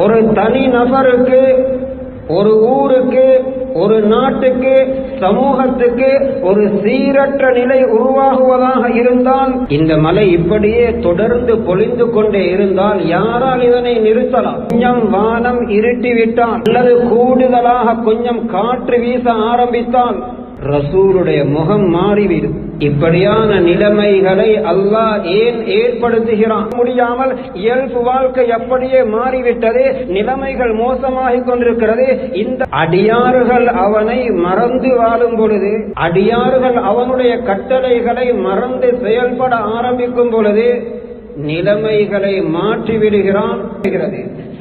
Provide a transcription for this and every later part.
ஒரு தனி நபருக்கு, ஒரு ஊருக்கு, ஒரு நாட்டுக்கு, சமூகத்துக்கு ஒரு சீரற்ற நிலை உருவாகுவதாக இருந்தால், இந்த மழை இப்படியே தொடர்ந்து பொழிந்து கொண்டே இருந்தால் யாரால் இதனை நிறுத்தலாம்? கொஞ்சம் வானம் இருட்டிவிட்டால் அல்லது கூடுதலாக கொஞ்சம் காற்று வீச ஆரம்பித்தால் ரசூலுடைய முகம் மாறிவிடும். இப்படியான நிலைமைகளை அல்லாஹ் ஏன் ஏற்படுத்துகிறான்? முடியாமல் இயல்பு வாழ்க்கை அப்படியே மாறிவிட்டது, நிலைமைகள் மோசமாகிக் கொண்டிருக்கிறது. இந்த அடியாறுகள் அவனை மறந்து வாழும் பொழுது, அடியாறுகள் அவனுடைய கட்டளைகளை மறந்து செயல்பட ஆரம்பிக்கும் பொழுது நிலைமைகளை மாற்றி விடுகிறான்.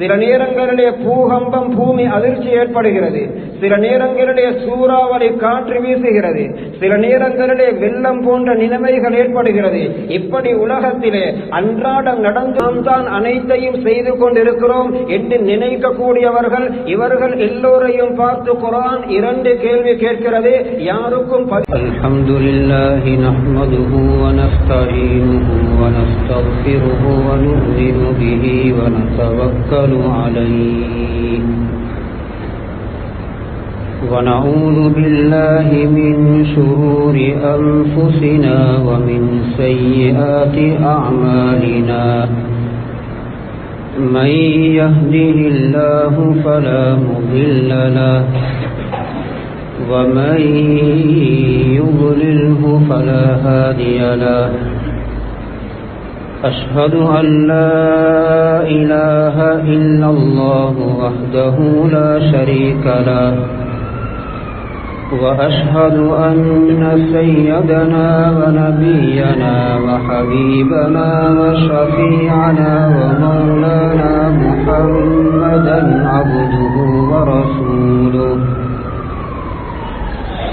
சில நேரங்களிலே பூகம்பம், பூமி அதிர்ச்சி ஏற்படுகிறது. சில நேரங்களிலே சூறாவளி காற்று வீசுகிறது. சில நேரங்களிலே வெள்ளம் போன்ற நிலைமைகள் ஏற்படுகிறது. இப்படி உலகத்திலே அன்றாடம் நடந்து நாம் தான் அனைத்தையும் செய்து கொண்டிருக்கிறோம் என்று நினைக்கக்கூடியவர்கள் இவர்கள் எல்லோரையும் பார்த்து குர்ஆன் 2 கேள்வி கேட்கிறது. யாருக்கும் அல்ஹம்துலில்லாஹி நஹ்மதுஹு வ நஸ்தஈனுஹு வ நஸ்தக்ஃபிருஹு வ நு'மினு பிஹி வ நதவக்கலு عليه ونعوذ بالله من شرور أنفسنا ومن سيئات أعمالنا من يهده الله فلا مضل له ومن يضلله فلا هادي له أشهد أن لا إله إلا الله وحده لا شريك له وأشهد أن سيدنا ونبينا وحبيبنا وشفيعنا ومولانا محمدا عبده ورسوله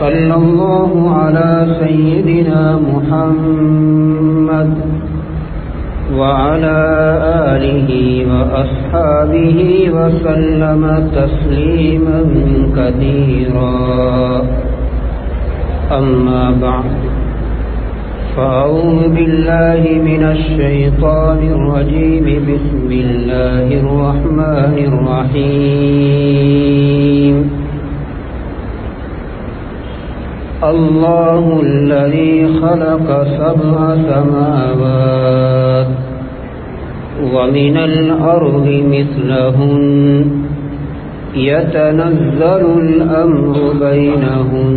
صلى الله على سيدنا محمد وعلى آله وأصحابه وسلم تسليما كثيرا أما بعد فأعوذ بالله من الشيطان الرجيم بسم الله الرحمن الرحيم الله الذي خلق 7 سماوات ومن الأرض مثلهن يتنزل الأمر بينهن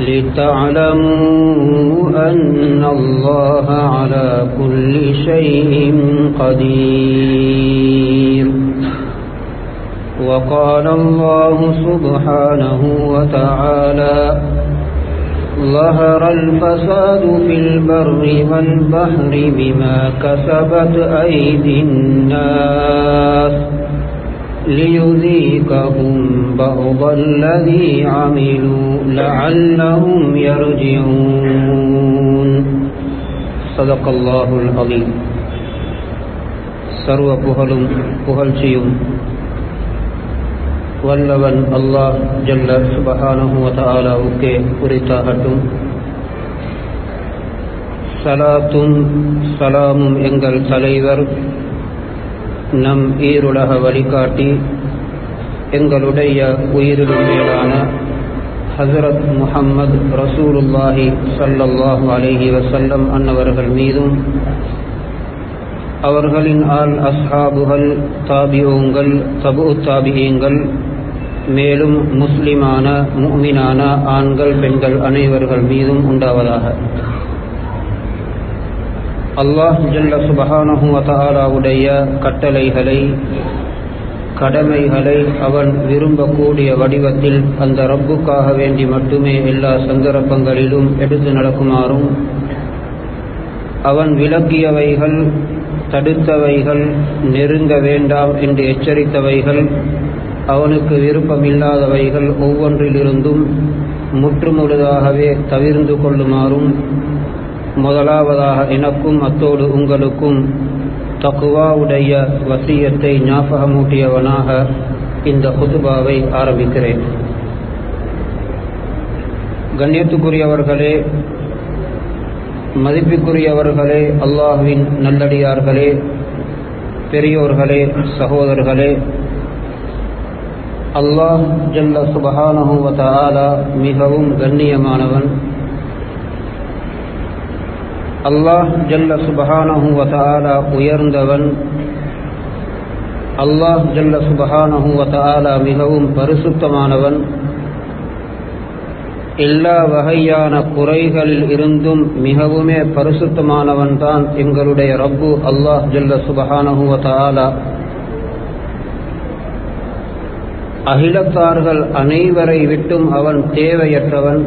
لتعلموا أن الله على كل شيء قدير وقال الله سبحانه وتعالى ظهر الفساد في البر والبحر بما كسبت أيدي الناس ليذيقهم بعض الذي عملوا لعلهم يرجعون صدق الله العظيم. சர்வ புகழும் புகழ்ச்சியும் வல்லவன் அல்லாஹ் ஜல்ல சுப்ஹானஹு வ தஆலாவுக்கே உரித்தாகட்டும். ஸலாத்தும் ஸலாமும் எங்கள் தலைவர், நம் ஈருலக வழிகாட்டி, எங்களுடைய உயிரிலும் மேலான ஹஸரத் முஹம்மது ரசூலுல்லாஹி ஸல்லல்லாஹு அலைஹி வஸல்லம் அன்னவர்கள் மீதும், அவர்களின் ஆல் அஸ்ஹாபுகள், தாபிஊங்கள், தபு தாபிஈங்கள், மேலும் முஸ்லிமான முஃமினான ஆண்கள் பெண்கள் அனைவர்கள் மீதும் உண்டாவதாக. அல்லாஹ் ஜல்ல சுப்ஹானஹு வ தஆலாவுடைய கட்டளைகளை, கடமைகளை அவன் விரும்பக்கூடிய வடிவத்தில் அந்த ரப்புக்காக வேண்டி மட்டுமே எல்லா சந்தர்ப்பங்களிலும் எடுத்து நடக்குமாறும், அவன் விலக்கியவைகள், தடுத்தவைகள், நெருங்க வேண்டாம் என்று எச்சரித்தவைகள், அவனுக்கு விருப்பமில்லாதவைகள் ஒவ்வொன்றிலிருந்தும் முற்றுமுழுதாகவே தவிர்ந்து கொள்ளுமாறும் முதலாவதாக எனக்கும் அத்தோடு உங்களுக்கும் தக்வாவுடைய வசியத்தை ஞாபகமூட்டியவனாக இந்த குதுபாவை ஆரம்பிக்கிறேன். கண்ணியத்துக்குரியவர்களே, மதிப்புக்குரியவர்களே, அல்லாஹ்வின் நல்லடியார்களே, பெரியோர்களே, சகோதரர்களே, அல்லாஹ் ஜல்ல சுப்ஹானஹு வ தஆலா மிகவும் கண்ணியமானவன். அல்லாஹ் ஜல்ல சுப்ஹானஹு வ தஆலா உயர்ந்தவன். அல்லாஹ் ஜல்ல சுப்ஹானஹு வ தஆலா மிகவும் பரிசுத்தமானவன். எல்லா வகையான குறைகளில் இருந்தும் மிகவுமே பரிசுத்தமானவன் தான் எங்களுடைய ரப்பு அல்லாஹ் ஜல்ல சுப்ஹானஹு வ தஆலா. அகிலத்தார்கள் அனைவரை விட்டும் அவன் தேவையற்றவன்.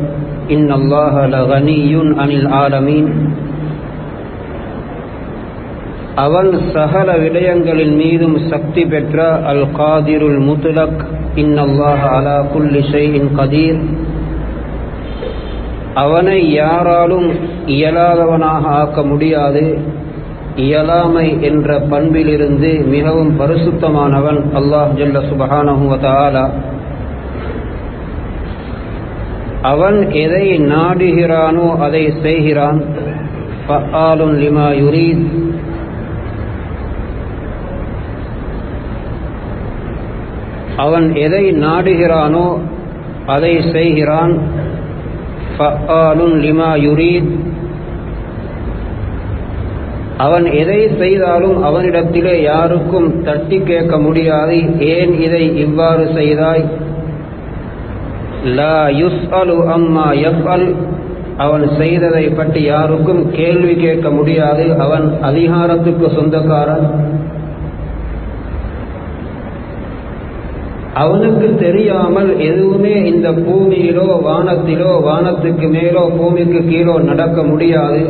இன்னல்லாஹ லகனியுன் அனில் ஆலமீன். அவன் சகல விடயங்களின் மீதும் சக்தி பெற்ற அல் காதிருல் முத்லக். இன்னல்லாஹ அலா குல்லி ஷைஇன் கதீர். அவனை யாராலும் இயலாதவனாக ஆக்க முடியாது. இயலாமை என்ற பண்பிலிருந்து மிகவும் பரிசுத்தமானவன் அல்லாஹ் ஜல்ல சுப்ஹானஹு வ தஆலா. அவன் எதை நாடுகிறானோ அதை செய்கிறான். ஃபஆலுன் லிமா யுரீத். அவன் எதை நாடுகிறானோ அதை செய்கிறான். ஃபஆலுன் லிமா யுரீத். அவன் எதை செய்தாலும் அவனிடத்திலே யாருக்கும் தட்டி கேட்க முடியாது. ஏன் இதை இவ்வாறு செய்தாய்? லா யுஸ்அலு அம்மா யஃஅல். அவன் செய்ததை பற்றி யாருக்கும் கேள்வி கேட்க முடியாது. அவன் அதிகாரத்துக்கு சொந்தக்காரன். அவனுக்கு தெரியாமல் எதுவுமே இந்த பூமியிலோ வானத்திலோ வானத்துக்கு மேலோ பூமிக்கு கீழோ நடக்க முடியாது.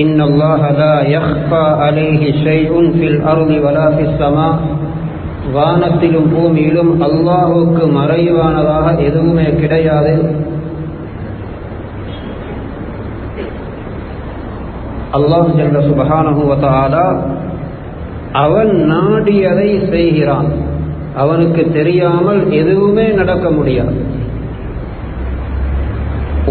இன்னல்லாஹ லா யக்ஃபா அலைஹி ஷைஉன் ஃபில் அர்தி வலா ஃபிஸ் ஸமா. வானத்திலும் பூமியிலும் அல்லாஹுக்கு மறைவானதாக எதுவுமே கிடையாது. அல்லாஹ் ஜல்ல சுப்ஹானஹு வ தஆலா அவன் நாடியதை செய்கிறான். அவனுக்கு தெரியாமல் எதுவுமே நடக்க முடியாது.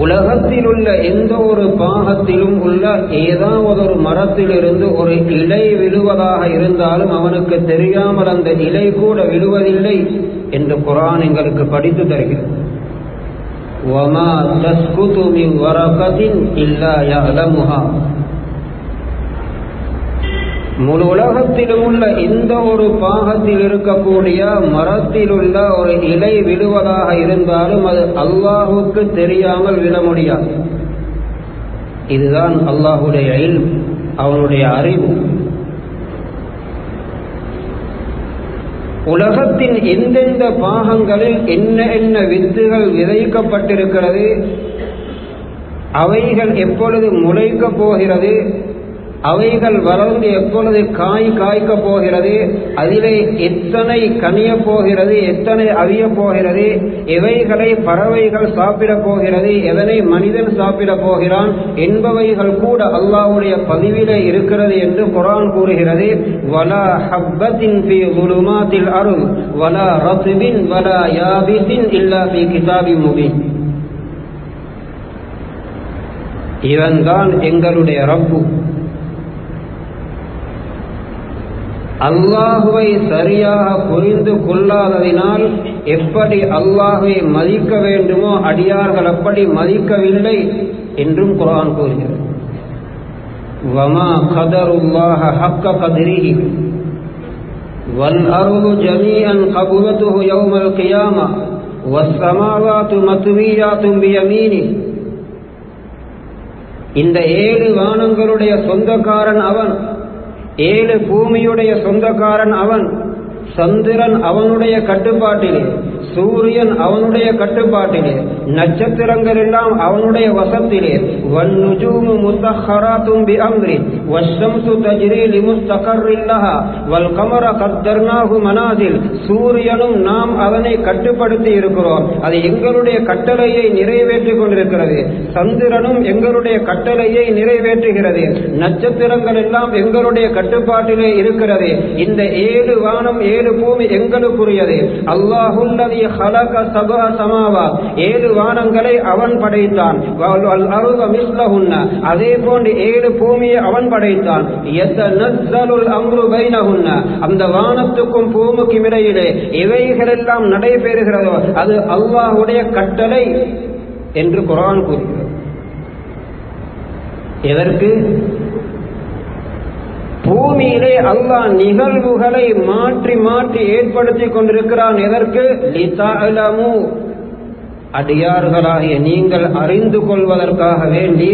உலகத்தில் உள்ள எந்த ஒரு பாகத்திலும் உள்ள ஏதாவது ஒரு மரத்திலிருந்து ஒரு இலை விழுவதாக இருந்தாலும் அவனுக்கு தெரியாமல் அந்த இலை கூட விழுவதில்லை என்று குர்ஆன் எங்களுக்கு படித்து தருகிறது. வமா தஸ்குது மின் வரகத்தின் இல்லா யஅலமுஹா. முழு உலகத்திலும் உள்ள எந்த ஒரு பாகத்தில் இருக்கக்கூடிய மரத்தில் உள்ள ஒரு இலை விழுவதாக இருந்தாலும் அது அல்லாஹுக்கு தெரியாமல் விட முடியாது. இதுதான் அல்லாஹுடைய இல்ம், அவனுடைய அறிவு. உலகத்தின் எந்தெந்த பாகங்களில் என்ன என்ன வித்துகள் விதைக்கப்பட்டிருக்கிறது, அவைகள் எப்பொழுது முளைக்கப் போகிறது, அவைகள் வளர்ந்து எப்பொழுது காய்க்க போகிறது, அதிலே எத்தனை கனிய போகிறது, எத்தனை அவிய போகிறது, எவைகளை பறவைகள் சாப்பிட போகிறது, எதனை மனிதன் சாப்பிட போகிறான் என்பவைகள் கூட அல்லாஹ்வுடைய பதிவிலே இருக்கிறது என்று குர்ஆன் கூறுகிறது. வலா ஹப்பத்தின் ஃபீ ظுலுமாத்தில் அர்த் வலா ரத்பின் வலா யாபிஸின் இல்லா ஃபீ கிதாபின் முபீன். இவன்தான் எங்களுடைய ரப்பு. அல்லாஹுவை சரியாக புரிந்து கொள்ளாததினால் எப்படி அல்லாஹுவை மதிக்க வேண்டுமோ அடியார்கள் அப்படி மதிக்கவில்லை என்றும் குர்ஆன் கூறுகிறது. வமா கதருல்லாஹ ஹக்க கத்ரிஹி வல் அர்து ஜமீஅன் கபுலத்துஹு யௌமல் கியாமா வஸ் ஸமாவாத்து மத்வியாத்துன் பியமீனி. இந்த 7 வானங்களுடைய சொந்தக்காரன் அவன், 7 பூமியுடைய சொந்தக்காரன் அவன். சந்திரன் அவனுடைய கட்டுப்பாட்டிலே, சூரியன் அவனுடைய கட்டுப்பாட்டிலே, நட்சத்திரங்கள் எல்லாம் அவனுடைய வசத்திலே. வன்னுஜூமு முஸக்கராத்தும் பிஅம்ரி வஷ்ஷம்சு தஜ்ரி லிமுஸ்தகர்ரின் லஹா வல் கமர கத்தர்னாஹு மனாசில். சூரியனும் நாம் அவனை கட்டுப்படுத்தி இருக்கிறோம், அது எங்களுடைய கட்டளையை நிறைவேற்றிக் கொண்டிருக்கிறது. சந்திரனும் எங்களுடைய கட்டளையை நிறைவேற்றுகிறது. நட்சத்திரங்கள் எல்லாம் எங்களுடைய கட்டுப்பாட்டிலே இருக்கிறது. இந்த 7 வானம் 7 பூமி எங்களுக்குரியது. அல்லாஹுல்லதி ஹலக சபஅ ஸமாவாத், 7 வானங்களை அவன் படைத்தான். வல் அர்த மிஸ்லஹுன்ன, அதே போன்று 7 பூமியை அவன் படைத்தான். யதனஸ்ஸலுல் அம்ரு பைனஹுன்ன, அந்த வானத்துக்கும் பூமிக்கும் இடையிலே எவைகளெல்லாம் நடைபெறுகிறதோ அது அல்லாஹ்வுடைய கட்டளை என்று குர்ஆன் கூறுகிறது. எதற்கு? பூமியிலே அல்லாஹ் நிகழ்வுகளை மாற்றி மாற்றி ஏற்படுத்தி கொண்டிருக்கிறான். எதற்கு? லிதஅலமு, அடியார்களாகிய நீங்கள் அறிந்து கொள்வதற்காக வேண்டி,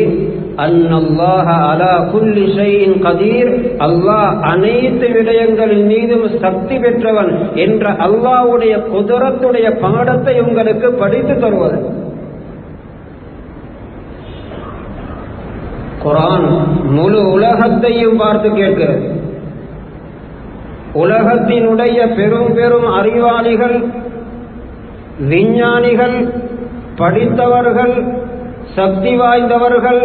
அன்னல்லாஹ அலா குல்லி ஷைஇன் கதீர், அல்லாஹ் அனைத்து விடயங்களின் மீதும் சக்தி பெற்றவன் என்ற அல்லாஹ்வுடைய குதரத்துடைய பாடத்தை உங்களுக்கு படித்து தருவது. குர்ஆன் முழு உலகத்தையும் பார்த்து கேட்கிறது. உலகத்தினுடைய பெரும் பெரும் அறிவாளிகள், விஞ்ஞானிகள், படித்தவர்கள், சக்தி வாய்ந்தவர்கள்,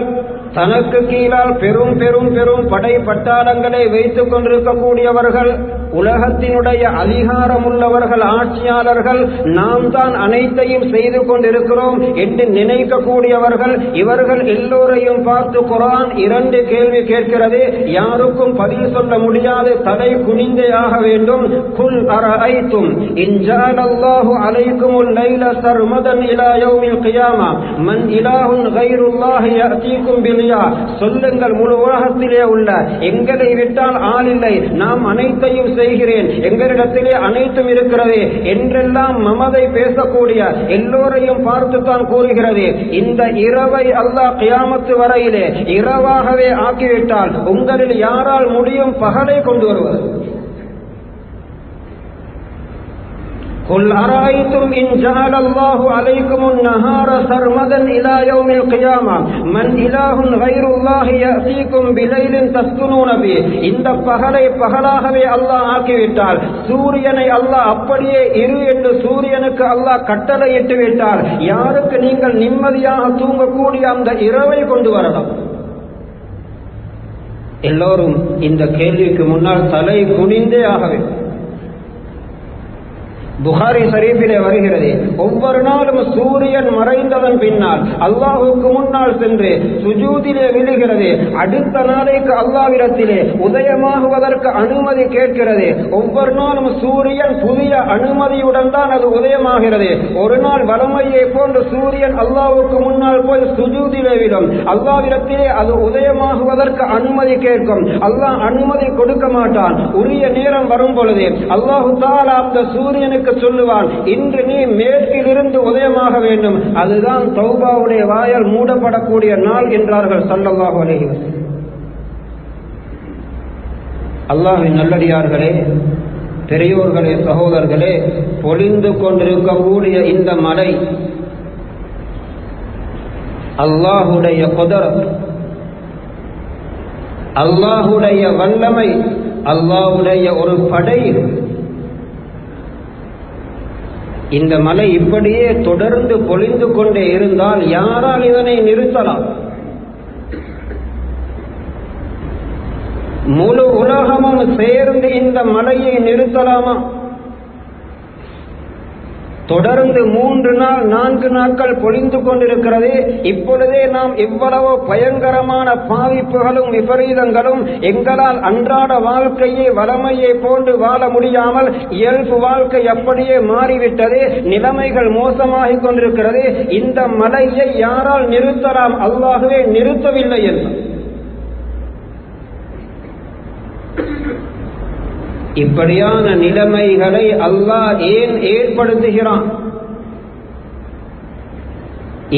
தனக்கு கீழால் பெரும் பெரும் பெரும் படை பட்டாளங்களை வைத்துக் கொண்டிருக்கக்கூடியவர்கள், உலகத்தினுடைய அதிகாரம் உள்ளவர்கள், ஆட்சியாளர்கள், நாம் தான் அனைத்தையும் செய்து கொண்டிருக்கிறோம் என்று நினைக்கக்கூடியவர்கள், இவர்கள் எல்லோரையும் பார்த்து குர்ஆன் 2 கேள்வி கேட்கிறது. யாருக்கும் பதில் சொல்ல முடியாது, தலை குனிந்தே ஆக வேண்டும். குல் அரஐதும் இன் ஜஅலல்லாஹு அலைக்குமுல் லைல சர்மதன் இலா யௌமில் கியாமா மன் இலாஹுன் கைருல்லாஹி யஅதீக்கும் பிலியா. சொல்லுங்கள், முழு உலகத்திலே உள்ள எங்களை விட்டால் ஆள் இல்லை, நாம் அனைத்தையும் செய்கிறேன், எங்களிடத்திலே அனைத்தும் இருக்கிறது என்றெல்லாம் மமதை பேசக்கூடிய எல்லோரையும் பார்த்துத்தான் கூறுகிறது. இந்த இரவை அல்லாஹ் கியாமத்து வரையிலே இரவாகவே ஆக்கிவிட்டால் உங்களில் யாரால் முடியும் பகலை கொண்டு வருவது? قل أرأيتم إن جعل الله عليكم النهار سرمدا إلى يوم القيامة من إله غير الله يأتيكم بليل تسكنون فيه. இந்த பகலை பகலாகவே அல்லாஹ் ஆக்கிவிட்டால், சூரியனை அல்லாஹ் அப்படியே இரு என்று சூரியனுக்கு அல்லாஹ் கட்டளையிட்டு விட்டால், யாருக்கு நீங்கள் நிம்மதியாக தூங்கக்கூடிய அந்த இரவை கொண்டு வரலாம்? எல்லோரும் இந்த கேள்விக்கு முன்னால் தலை குனிந்தே ஆகவே. புகாரி ஷரீஃபிலே வருகிறது, ஒவ்வொரு நாளும் சூரியன் மறைந்ததன் பின்னால் அல்லாஹ்வுக்கு முன்னால் சென்று சுஜூதிலே விழுகிறது. அடுத்த நாளைக்கு அல்லாஹ்விடத்திலே உதயமாகுவதற்கு அனுமதி கேட்கிறது. ஒவ்வொரு நாளும் சூரியன் புதிய அனுமதியுடன் தான் அது உதயமாகிறது. ஒரு நாள் வலமையை போன்று சூரியன் அல்லாஹ்வுக்கு முன்னால் போய் சுஜூதிலே விடும். அல்லாஹ்விடத்திலே அது உதயமாகுவதற்கு அனுமதி கேட்கும். அல்லாஹ் அனுமதி கொடுக்க மாட்டான். உரிய நேரம் வரும் பொழுது அல்லாஹு தஆலா அந்த சூரியனுக்கு சொல்லுவான், இன்று நீ மேற்கிலிருந்து உதயமாக வேண்டும். அதுதான் தௌபாவுடைய வாயால் மூடப்படக்கூடிய நாள் என்றார்கள் ஸல்லல்லாஹு அலைஹி வஸல்லம். அல்லாஹ்வின் நல்லடியார்களே, பெரியோர்களே, சகோதரர்களே, பொழிந்து கொண்டிருக்கக்கூடிய இந்த மலை அல்லாஹுடைய குதரத், அல்லாஹுடைய வல்லமை, அல்லாஹுடைய ஒரு படை. இந்த மலை இப்படியே தொடர்ந்து பொழிந்து கொண்டே இருந்தால் யாரால் இதனை நிறுத்தலாம்? முழு உலகமும் சேர்ந்து இந்த மலையை நிறுத்தலாமா? தொடர்ந்து 3 நாள் 4 நாட்கள் பொழிந்து கொண்டிருக்கிறது. இப்பொழுதே நாம் எவ்வளவோ பயங்கரமான பாதிப்புகளும் விபரீதங்களும், எங்களால் அன்றாட வாழ்க்கையை வளமையை போன்று வாழ முடியாமல் இயல்பு வாழ்க்கை அப்படியே மாறிவிட்டது. நிலைமைகள் மோசமாகிக் கொண்டிருக்கிறது. இந்த மலையை யாரால் நிறுத்தலாம்? அல்லாஹ்வே நிறுத்தவில்லை என்று. இப்படியான நிலைமைகளை அல்லாஹ் ஏன் ஏற்படுத்துகிறான்?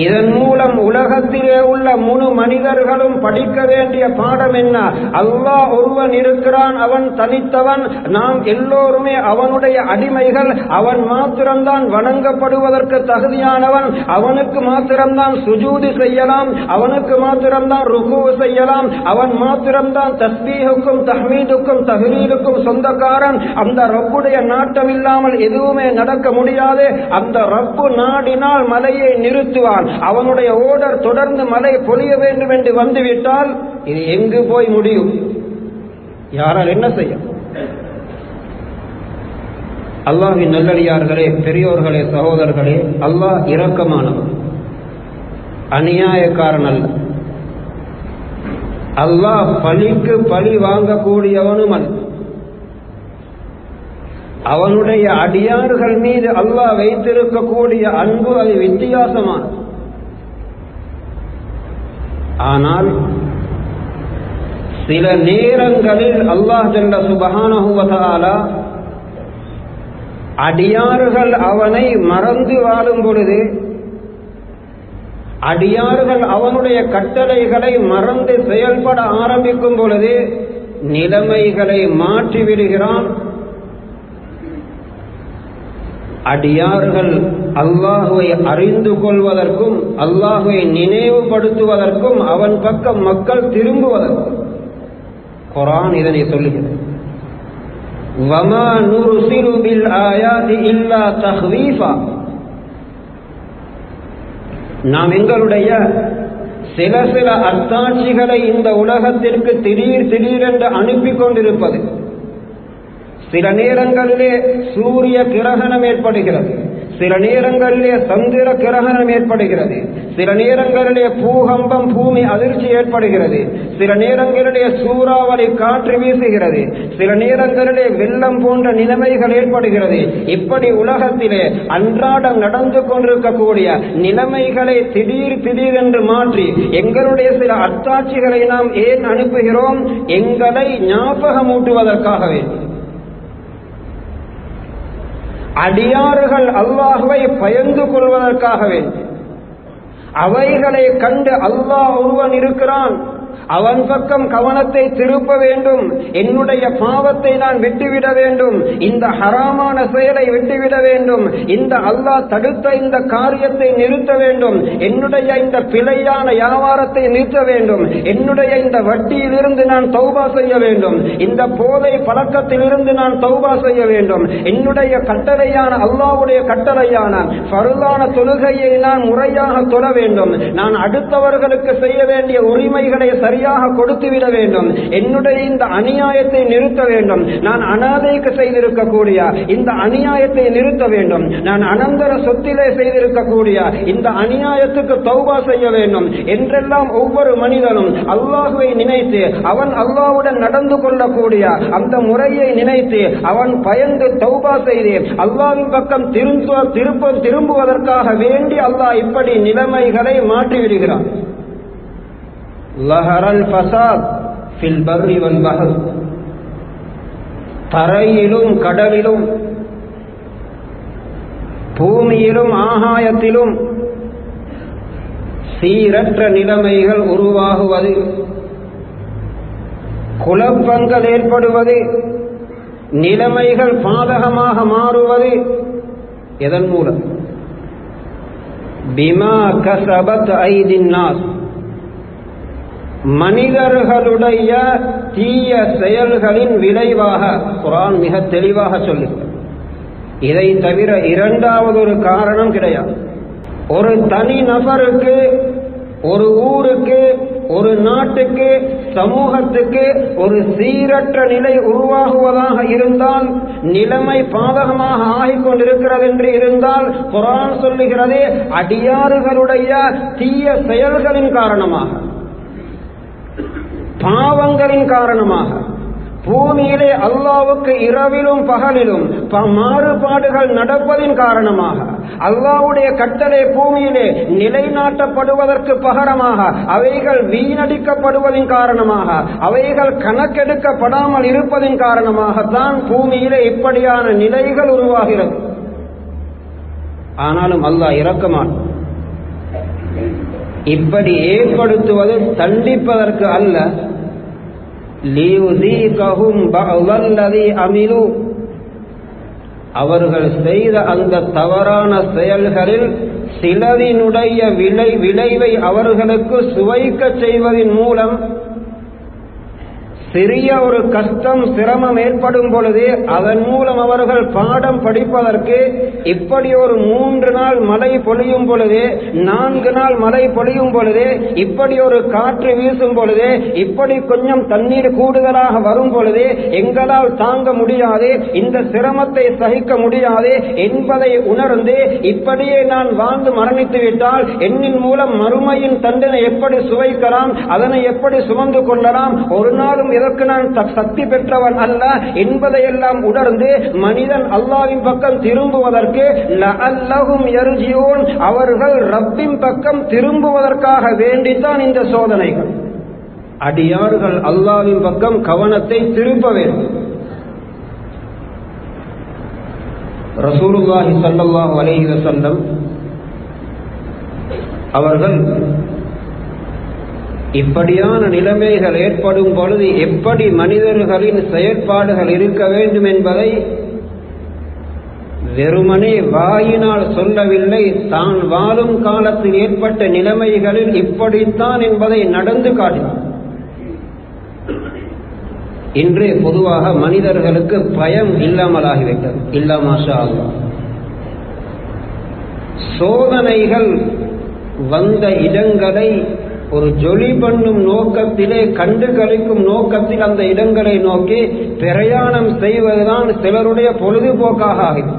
இதன் மூலம் உலகத்திலே உள்ள முழு மனிதர்களும் படிக்க வேண்டிய பாடம் என்ன? அல்லாஹ் ஒருவன் இருக்கிறான், அவன் தனித்தவன், நாம் எல்லோருமே அவனுடைய அடிமைகள். அவன் மாத்திரம்தான் வணங்கப்படுவதற்கு தகுதியானவன். அவனுக்கு மாத்திரம்தான் சுஜூது செய்யலாம், அவனுக்கு மாத்திரம்தான் ருக்கு செய்யலாம், அவன் மாத்திரம்தான் தஸ்பீஹுக்கும் தஹ்மீதுக்கும் தஹ்லீலுக்கும் சொந்தக்காரன். அந்த ரப்புடைய நாட்டம் இல்லாமல் எதுவுமே நடக்க முடியாது. அந்த ரப்பு நாடினால் மலையை நிறுத்துவான். அவனுடைய ஓடர் தொடர்ந்து மழை பொழிய வேண்டும் என்று வந்துவிட்டால் இது எங்கு போய் முடியும்? யாரால் என்ன செய்ய? அல்லாஹ்வின் நல்லடியார்களே, பெரியோர்களே, சகோதரர்களே, அல்லாஹ் இரக்கமானவன், அநியாயக்காரன் அல்ல. அல்லாஹ் பழிக்கு பழி வாங்கக்கூடியவனும் அல்ல. அவனுடைய அடியார்கள் மீது அல்லாஹ் வைத்திருக்கக்கூடிய அன்பு அது வித்தியாசமான. ஆனால் சில நேரங்களில் அல்லாஹ் ஜல்ல சுப்ஹானஹு வ தஆலா அடியார்கள் அவனை மறந்து வாழும் பொழுது, அடியார்கள் அவனுடைய கட்டளைகளை மறந்து செயல்பட ஆரம்பிக்கும் பொழுது நிலைமைகளை மாற்றி விடுகிறான். அடியார்கள் அல்லாஹுவை அறிந்து கொள்வதற்கும் அல்லாஹுவை நினைவுபடுத்துவதற்கும் அவன் பக்கம் மக்கள் திரும்புவதற்கும் குர்ஆன் இதனை சொல்லுகிறது. வமா நுர்சிலு பில் ஆயாதி இல்லா தஹ்வீஃபா. நாம் எங்களுடைய சில அத்தாட்சிகளை இந்த உலகத்திற்கு திடீரென்று அனுப்பி கொண்டிருப்பது. சில நேரங்களிலே சூரிய கிரகணம் ஏற்படுகிறது, சில நேரங்களிலே சந்திர கிரகணம் ஏற்படுகிறது, சில நேரங்களிலே பூகம்பம் பூமி அதிர்ச்சி ஏற்படுகிறது, சில நேரங்களிலே சூறாவளி காற்று வீசுகிறது, சில நேரங்களிலே வெள்ளம் போன்ற நிலைமைகள் ஏற்படுகிறது. இப்படி உலகத்திலே அன்றாடம் நடந்து கொண்டிருக்கக்கூடிய நிலைமைகளை திடீரென்று மாற்றி எங்களுடைய சில அத்தாட்சிகளை நாம் ஏன் அனுப்புகிறோம்? எங்களை ஞாபகமூட்டுவதற்காகவே. அடியார்கள் அல்லாஹ்வை பயந்து கொள்வதற்காகவே. அவைகளை கண்டு அல்லாஹ் ஒருவன் இருக்கிறான், அவன் பக்கம் கவனத்தை திருப்ப வேண்டும். என்னுடைய பாவத்தை நான் விட்டுவிட வேண்டும், இந்த ஹராமான செயலை விட்டுவிட வேண்டும், இந்த அல்லாஹ் தடுத்த இந்த காரியத்தை நிறுத்த வேண்டும், என்னுடைய இந்த பிழையான வியாபாரத்தை நிறுத்த வேண்டும், என்னுடைய இந்த வட்டியிலிருந்து நான் தௌபா செய்ய வேண்டும், இந்த போதை பழக்கத்திலிருந்து நான் தௌபா செய்ய வேண்டும், என்னுடைய கட்டளையான அல்லாஹ்வுடைய கட்டளையான ஃபர்லான தொழுகையை நான் முறையாக தொழ வேண்டும், நான் அடுத்தவர்களுக்கு செய்ய வேண்டிய உரிமைகளை சரியாக கொடுத்துவிட வேண்டும், என்னுடைய இந்த அநியாயத்தை நிறுத்த வேண்டும், நான் அனாதைக்கு செய்திருக்கக்கூடிய இந்த அநியாயத்தை நிறுத்த வேண்டும், நான் அனந்தர சொத்திலே செய்திருக்கக்கூடிய இந்த அநியாயத்துக்கு தௌபா செய்ய வேண்டும் என்றெல்லாம் ஒவ்வொரு மனிதனும் அல்லாஹ்வை நினைத்து அவன் அல்லாஹ்வுடன் நடந்து கொள்ளக்கூடிய அந்த முறையை நினைத்து அவன் பயந்து தௌபா செய்து அல்லாஹ்வின் பக்கம் திரும்புவதற்காக வேண்டி அல்லாஹ் இப்படி நிலைமைகளை மாற்றிவிடுகிறான். லஹரல் ஃபஸாத் ஃபில் பர்ரி வல் பஹர். தரையிலும் கடலிலும் பூமியிலும் ஆகாயத்திலும் சீரற்ற நிலைமைகள் உருவாகுவது, குழப்பங்கள் ஏற்படுவது, நிலைமைகள் பாதகமாக மாறுவது எதன் மூலம்? பிமா கஸபத் ஐதின் நாஸ். மனிதர்களுடைய தீய செயல்களின் விளைவாக குர்ஆன் மிக தெளிவாக சொல்லுகிறது. இதை தவிர இரண்டாவது ஒரு காரணம் கிடையாது. ஒரு தனி நபருக்கு, ஒரு ஊருக்கு, ஒரு நாட்டுக்கு, சமூகத்துக்கு ஒரு சீரற்ற நிலை உருவாகுவதாக இருந்தால், நிலைமை பாதகமாக ஆகிக்கொண்டிருக்கிறது என்று இருந்தால், குர்ஆன் சொல்லுகிறது அடியாறுகளுடைய தீய செயல்களின் காரணமாக, பாவங்களின் காரணமாக, பூமியிலே அல்லாஹ்வுக்கு இரவிலும் பகலிலும் மாறுபாடுகள் நடப்பதின் காரணமாக, அல்லாஹ்வுடைய கட்டளை பூமியிலே நிலைநாட்டப்படுவதற்கு பகரமாக அவைகள் வீணடிக்கப்படுவதின் காரணமாக, அவைகள் கணக்கெடுக்கப்படாமல் இருப்பதின் காரணமாகத்தான் பூமியிலே இப்படியான நிலைகள் உருவாகிறது. ஆனாலும் அல்லாஹ் இரக்கமாட்டான். இப்படி ஏற்படுத்துவது தண்டிப்பதற்கு அல்ல, லியுஸீகஹும் பஅதல்லதி அமிலு. அவர்கள் செய்த அந்த தவறான செயல்களில் சிலதினுடைய விளைவை அவர்களுக்கு சுவைக்க செய்வதன் மூலம், சிறிய ஒரு கஷ்டம் சிரமம் ஏற்படும் பொழுது அதன் மூலம் அவர்கள் பாடம் படிப்பதற்கு இப்படி ஒரு 3 நாள் மழை பொழியும் பொழுது, 4 நாள் மழை பொழியும் பொழுது, இப்படி ஒரு காற்று வீசும் பொழுது, இப்படி கொஞ்சம் தண்ணீர் கூடுதலாக வரும் பொழுது எங்களால் தாங்க முடியாது, இந்த சிரமத்தை சகிக்க முடியாது என்பதை உணர்ந்து இப்படியே நான் வாழ்ந்து மரணித்து விட்டால் என்னின் மூலம் மறுமையின் தண்டனை எப்படி சுவைக்கலாம், அதனை எப்படி சுமந்து கொள்ளலாம், ஒரு நாளும் இதற்கு நான் சக்தி பெற்றவன் அல்ல என்பதையெல்லாம் உணர்ந்து மனிதன் அல்லாஹ்வின் பக்கம் திரும்புவதற்கு லஅல்லஹும் யர்ஜிஊன், அவர்கள் ரப்பின் பக்கம் திரும்புவதற்காக வேண்டித்தான் இந்த சோதனைகள். அடியார்கள் அல்லாஹ்வின் பக்கம் கவனத்தை திருப்ப வேண்டும். ரசூலுல்லாஹி ஸல்லல்லாஹு அலைஹி வஸல்லம் அவர்கள் இப்படியான நிலைமைகள் ஏற்படும் பொழுது எப்படி மனிதர்களின் செயற்பாடுகள் இருக்க வேண்டும் என்பதை வெறுமனே வாயினால் சொல்லவில்லை, தான் வாழும் காலத்தில் ஏற்பட்ட நிலைமைகளில் இப்படித்தான் என்பதை நடந்து காட்டினார். இன்று பொதுவாக மனிதர்களுக்கு பயம் இல்லாமலாகிவிட்டது. இல்லா மாஷா அல்லாஹ். சோதனைகள் வந்த இடங்களை ஒரு ஜொலி பண்ணும் நோக்கத்திலே, கண்டு கழிக்கும் நோக்கத்தில் அந்த இடங்களை நோக்கி பிரயாணம் செய்வதுதான் சிலருடைய பொழுதுபோக்காக ஆகும்.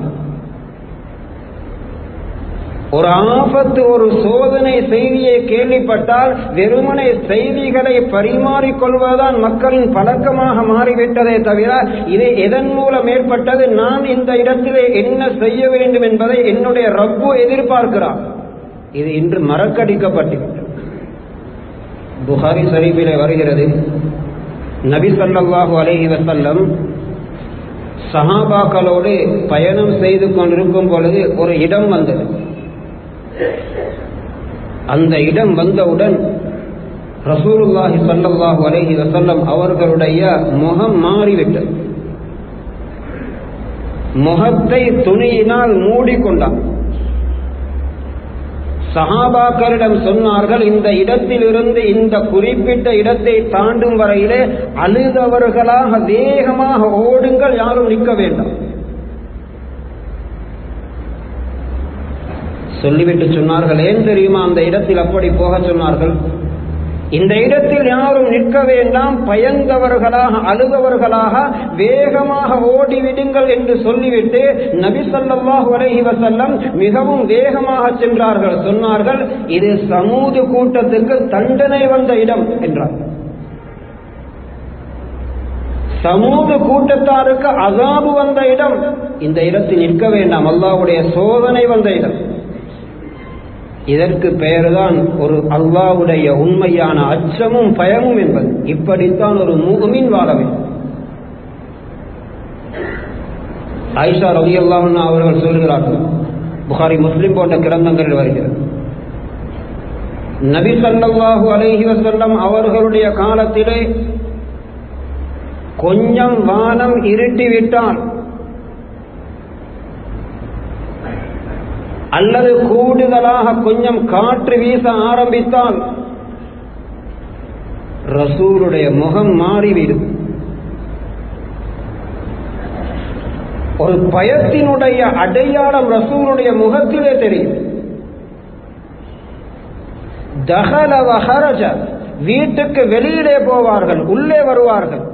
ஒரு ஆபத்து, ஒரு சோதனை செய்தியை கேள்விப்பட்டால் வெறுமனை செய்திகளை பரிமாறிக்கொள்வதுதான் மக்களின் பழக்கமாக மாறிவிட்டதே தவிர இது எதன் மூலம் ஏற்பட்டது, நான் இந்த இடத்திலே என்ன செய்ய வேண்டும் என்பதை என்னுடைய ரப்பு எதிர்பார்க்கிறார். இது இன்று மறக்கடிக்கப்பட்டுவிட்டது. புகாரி ஷரீஃபிலே வருகிறது, நபி ஸல்லல்லாஹு அலைஹி வஸல்லம் சஹாபாக்களோடு பயணம் செய்து கொண்டிருக்கும் பொழுது ஒரு இடம் வந்தது. அந்த இடம் வந்தவுடன் ரசூலுல்லாஹி ஸல்லல்லாஹு அலைஹி வஸல்லம் அவர்களுடைய முகம் மாறிவிட்டது. முகத்தை துணியினால் மூடிக்கொண்டார். சஹாபாக்களிடம் சொன்னார்கள், இந்த இடத்திலிருந்து இந்த குறிப்பிட்ட இடத்தை தாண்டும் வரையிலே அழுதவர்களாக வேகமாக ஓடுங்கள், யாரும் நிற்க வேண்டாம். சொல்லிவிட்டு சொன்னார்கள், ஏன் தெரியுமா அந்த இடத்தில் அப்படி போக சொன்னார்கள்? இந்த இடத்தில் யாரும் நிற்க வேண்டாம், பயந்தவர்களாக அழுதவர்களாக வேகமாக ஓடிவிடுங்கள் என்று சொல்லிவிட்டு நபி ஸல்லல்லாஹு அலைஹி வஸல்லம் மிகவும் வேகமாக சென்றார்கள். சொன்னார்கள், இது சமூது கூட்டத்துக்கு தண்டனை வந்த இடம் என்றார். சமூது கூட்டத்தாருக்கு அஸாபு வந்த இடம், இந்த இடத்தில் நிற்க வேண்டாம், அல்லாஹ்வுடைய சோதனை வந்த இடம். இதற்கு பெயர்தான் ஒரு அல்லாஹ்வுடைய உண்மையான அச்சமும் பயமும் என்பது. இப்படித்தான் ஒரு முஃமின் வாழ வேண்டும். ஆயிஷா ரலியல்லாஹு அன்ஹா அவர்கள் சொல்கிறார்கள், புகாரி முஸ்லிம் போன்ற கிரந்தங்களில் வருகிறது, நபி ஸல்லல்லாஹு அலைஹி வஸல்லம் அவர்களுடைய காலத்திலே கொஞ்சம் வானம் இருட்டிவிட்டால் அல்லது கூடுதலாக கொஞ்சம் காற்று வீச ஆரம்பித்தால் ரசூலுடைய முகம் மாறிவிடும். ஒரு பயத்தினுடைய அடையாளம் ரசூலுடைய முகத்திலே தெரியும். தஹல வ ஹரஜ, வீட்டுக்கு வெளியிலே போவார்கள், உள்ளே வருவார்கள்.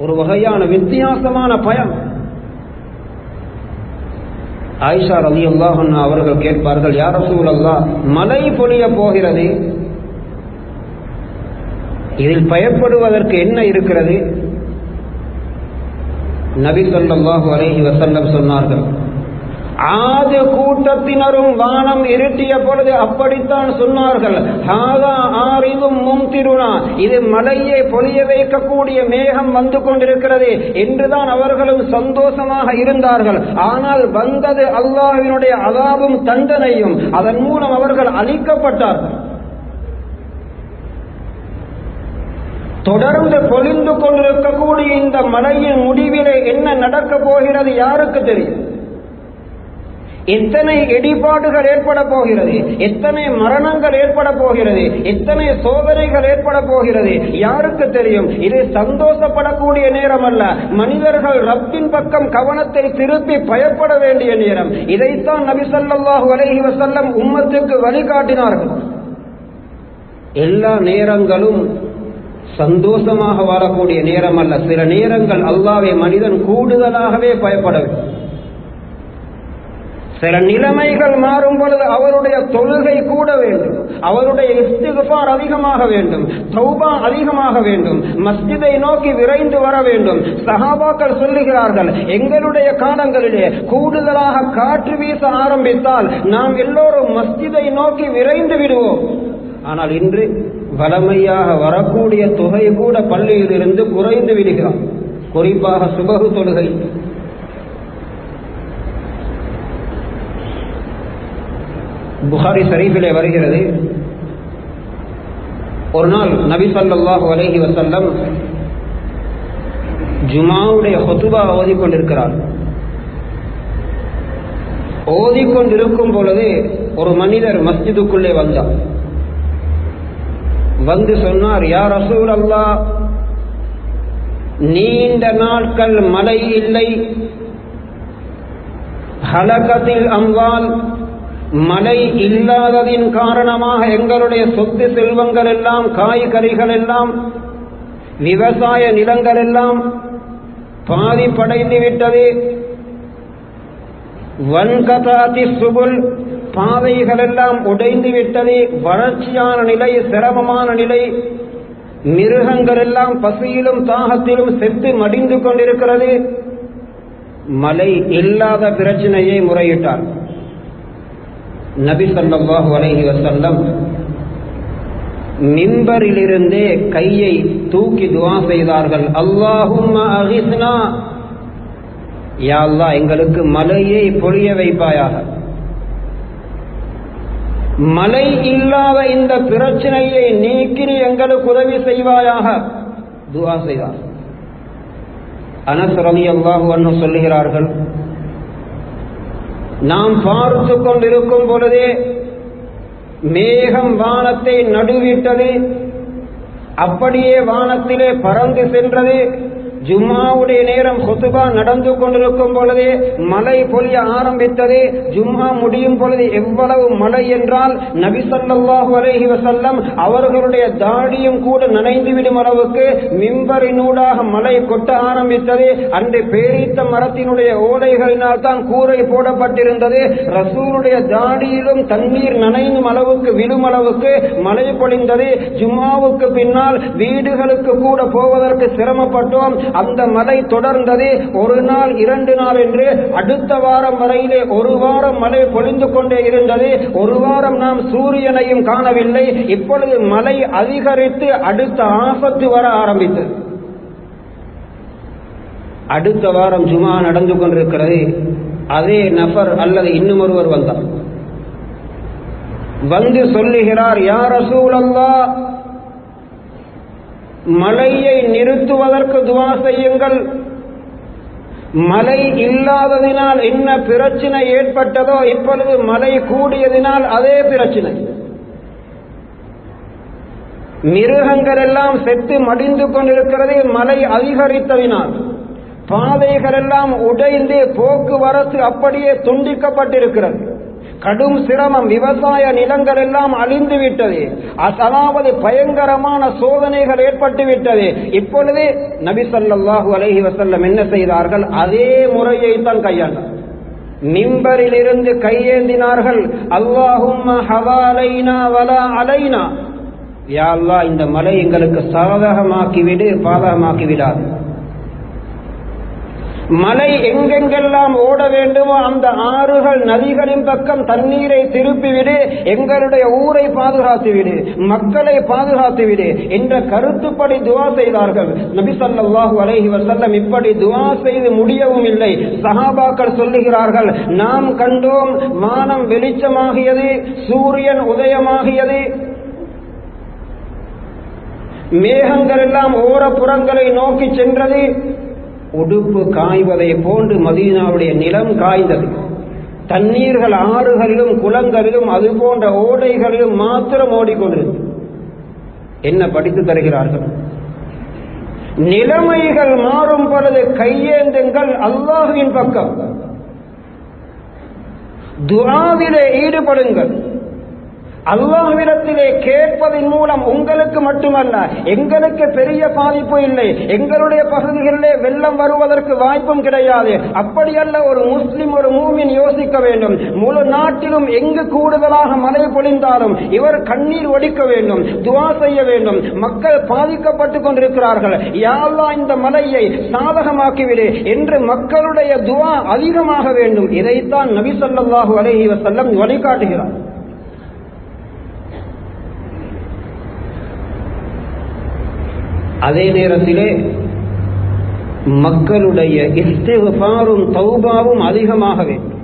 ஒரு வகையான வித்தியாசமான பயம். ஆயிஷா ரலியல்லாஹு அன்ஹா அவர்கள் கேட்பார்கள், யா ரசூலல்லாஹ், மழை பொழிய போகிறது, இதில் பயப்படுவதற்கு என்ன இருக்கிறது? நபி ஸல்லல்லாஹு அலைஹி வஸல்லம் சொன்னார்கள், ஆது கூட்டத்தினரும் வானம் இருட்டிய பொழுது அப்படித்தான் சொன்னார்கள், ஹாதா ஆரிதும் மும்திருனா, இது மலையை பொழிய வைக்கக்கூடிய மேகம் வந்து கொண்டிருக்கிறது என்றுதான் அவர்களும் சந்தோஷமாக இருந்தார்கள். ஆனால் வந்தது அல்லாஹ்வினுடைய அஸாபும் தண்டனையும். அதன் மூலம் அவர்கள் அழிக்கப்பட்டார்கள். தொடர்ந்து பொழிந்து கொண்டிருக்கக்கூடிய இந்த மலையின் முடிவிலே என்ன நடக்க போகிறது யாருக்கு தெரியும்? எத்தனை இடிபாடுகள் ஏற்பட போகிறது, எத்தனை மரணங்கள் ஏற்பட போகிறது, எத்தனை சோதனைகள் ஏற்பட போகிறது, யாருக்கு தெரியும்? இது சந்தோஷப்படக்கூடிய நேரம் அல்ல. மனிதர்கள் ரப்பின் பக்கம் கவனத்தை திருப்பி பயப்பட வேண்டிய நேரம். இதைத்தான் நபி ஸல்லல்லாஹு அலைஹி வஸல்லம் உம்மத்துக்கு வழிகாட்டினார்கள். எல்லா நேரங்களும் சந்தோஷமாக வாழக்கூடிய நேரம் அல்ல. சில நேரங்கள் அல்லாஹ்வை மனிதன் கூடுதலாகவே பயப்பட வேண்டும். சில நிலைமைகள் மாறும் பொழுது அவருடைய தொழுகை கூட வேண்டும், அவருடைய இஸ்திக்ஃபார் அதிகமாக வேண்டும், தௌபா அதிகமாக வேண்டும், மஸ்ஜிதை நோக்கி விரைந்து வர வேண்டும். சஹாபாக்கள் சொல்லுகிறார்கள், எங்களுடைய காலங்களிலே கூடுதலாக காற்று வீச ஆரம்பித்தால் நாம் எல்லோரும் மஸ்ஜிதை நோக்கி விரைந்து விடுவோம். ஆனால் இன்று வளமையாக வரக்கூடிய தொகை கூட பள்ளியில் இருந்து குறைந்து விடுகிறோம். குறிப்பாக சுபஹு தொழுகை. புகாரி ஷரீஃபிலே வருகிறது, ஒரு நாள் நபி ஸல்லல்லாஹு அலைஹி வஸல்லம் ஜுமாவுடைய ஹுத்பா ஓதிக்கொண்டிருக்கிறார். ஓதிக்கொண்டிருக்கும் பொழுது ஒரு மனிதர் மஸ்ஜிதுக்குள்ளே வந்தார். வந்து சொன்னார், யா ரசூலல்லாஹ், நீண்ட நாட்கள் மழை இல்லை, ஹலகத்தில் அம்வால், மழை இல்லாததின் காரணமாக எங்களுடைய சொத்து செல்வங்கள் எல்லாம், காய்கறிகள் எல்லாம், விவசாய நிலங்கள் எல்லாம் பாதிப்படைந்து விட்டது. வன்கதாதி சுபுல், பாதைகள் எல்லாம் உடைந்து விட்டது. வறட்சியான நிலை, சிரமமான நிலை. மிருகங்கள் எல்லாம் பசியிலும் தாகத்திலும் செத்து மடிந்து கொண்டிருக்கிறது. மழை இல்லாத பிரச்சனையை முறையிட்டார். நபி ஸல்லல்லாஹு அலைஹி வஸல்லம் மிம்பரிலிருந்தே கையை தூக்கி துஆ செய்தார்கள். அல்லாஹும்ம அகிஸ்னா, யா அல்லாஹ் எங்களுக்கு மழையை பொழிய வைப்பாயாக, மழை இல்லாத இந்த பிரச்சனையை நீக்கி எங்களுக்கு உதவி செய்வாயாக துஆ செய்தார். அனஸ் ரலியல்லாஹு அன்ஹு சொல்லுகிறார்கள், நாம் பார்த்து கொண்டிருக்கும் பொழுதே மேகம் வானத்தை நடுவிட்டது, அப்படியே வானத்திலே பறந்து சென்றது. ஜும்மாவுடைய நேரம் ஹுத்பா நடந்து கொண்டிருக்கும் பொழுதே மழை பொழிய ஆரம்பித்தது. ஜும்மா முடியும் பொழுது எவ்வளவு மழை என்றால் நபி ஸல்லல்லாஹு அலைஹி வஸல்லம் அவர்களுடைய தாடியும் கூட நனைந்து விடும் அளவுக்கு மிம்பரினூடாக மழை கொட்ட ஆரம்பித்தது. அன்று பேரீத்த மரத்தினுடைய ஓலைகளினால் தான் கூரை போடப்பட்டிருந்தது. ரசூலுடைய தாடியிலும் தண்ணீர் நனையும் அளவுக்கு விடும் அளவுக்கு மழை பொழிந்தது. ஜும்மாவுக்கு பின்னால் வீடுகளுக்கு கூட போவதற்கு சிரமப்பட்டோம். அந்த மழை தொடர்ந்தது. ஒரு நாள், 2 நாள் என்று அடுத்த வாரம் வரையிலே ஒரு வாரம் மழை பொழிந்து கொண்டே இருந்தது. ஒரு வாரம் நாம் சூரியனையும் காணவில்லை. இப்பொழுது மழை அதிகரித்து அடுத்த ஆபத்து வர ஆரம்பித்தது. அடுத்த வாரம் ஜுமா நடந்து கொண்டிருக்கிறது. அதே நபர் அல்லது இன்னும் ஒருவர் வந்தார். வந்து சொல்லுகிறார், யா ரசூலல்லாஹ், மழையை நிறுத்துவதற்கு துஆ செய்யுங்கள். மழை இல்லாததினால் என்ன பிரச்சனை ஏற்பட்டதோ இப்பொழுது மழை கூடியதினால் அதே பிரச்சனை. மிருகங்கள் எல்லாம் செத்து மடிந்து கொண்டிருக்கிறது. மழை அதிகரித்ததினால் பாதைகள் எல்லாம் உடைந்து போக்குவரத்து அப்படியே துண்டிக்கப்பட்டிருக்கிறது. கடும் சிரமம். விவசாய நிலங்கள் எல்லாம் அழிந்து விட்டது. அதாவது பயங்கரமான சோதனைகள் ஏற்பட்டு விட்டது. இப்பொழுது நபி ஸல்லல்லாஹு அலைஹி வஸல்லம் என்ன செய்தார்கள்? அதே முறையை தான் கையாண்டார். மிம்பரில் இருந்து கையேந்தினார்கள். அல்லாஹும்ம ஹவாலைனா வலா அலைனா, யா அல்லாஹ் இந்த மழை எங்களுக்கு சாதகமாக்கிவிடு, பாதகமாக்கி விடாது. மழை எங்கெங்கெல்லாம் ஓட வேண்டுமோ அந்த ஆறுகள், நதிகளின் பக்கம் தண்ணீரை திருப்பிவிடு, எங்களுடைய ஊரை பாதுகாத்துவிடு, மக்களை பாதுகாத்துவிடு என்ற கருத்துப்படி துஆ செய்தார்கள். நபி ஸல்லல்லாஹு அலைஹி வஸல்லம் இப்படி துஆ செய்து முடியவும் இல்லை. சஹாபாக்கள் சொல்லுகிறார்கள், நாம் கண்டோம் வானம் வெளிச்சமாகியது, சூரியன் உதயமாகியது, மேகங்கள் எல்லாம் ஓரப்புறங்களை நோக்கி சென்றது. உடுப்பு காய்வதை போன்று மதீனாவுடைய நிலம் காய்ந்தது. தண்ணீர்கள் ஆறுகளிலும் குளங்களிலும் அது போன்ற ஓடைகளிலும் மாத்திரம் ஓடிக்கொண்டிருக்கு. என்ன படித்து தருகிறார்கள்? நிலைமைகள் மாறும் பொழுது கையேந்துங்கள் அல்லாஹ்வின் பக்கம், துஆவிலே ஈடுபடுங்கள். அல்லாஹ்விடத்திலே கேட்பதன் மூலம் உங்களுக்கு மட்டுமல்ல, எங்களுக்கு பெரிய பாதிப்பு இல்லை, எங்களுடைய பகுதிகளிலே வெள்ளம் வருவதற்கு வாய்ப்பும் கிடையாது. அப்படியல்ல ஒரு முஸ்லிம், ஒரு மூமின் யோசிக்க வேண்டும். முழு நாட்டிலும் எங்கு கூடுதலாக மழை பொழிந்தாலும் இவர் கண்ணீர் ஒடிக்க வேண்டும், துஆ செய்ய வேண்டும். மக்கள் பாதிக்கப்பட்டுக் கொண்டிருக்கிறார்கள், யா அல்லாஹ் இந்த மழையை சாதகமாக்கிவிடு என்று மக்களுடைய துஆ அதிகமாக வேண்டும். இதைத்தான் நபி ஸல்லல்லாஹு அலைஹி வஸல்லம் வழிகாட்டுகிறார். அதே நேரத்திலே மக்களுடைய இஸ்திக்ஃபாரும் தௌபாவும் அதிகமாக வேண்டும்.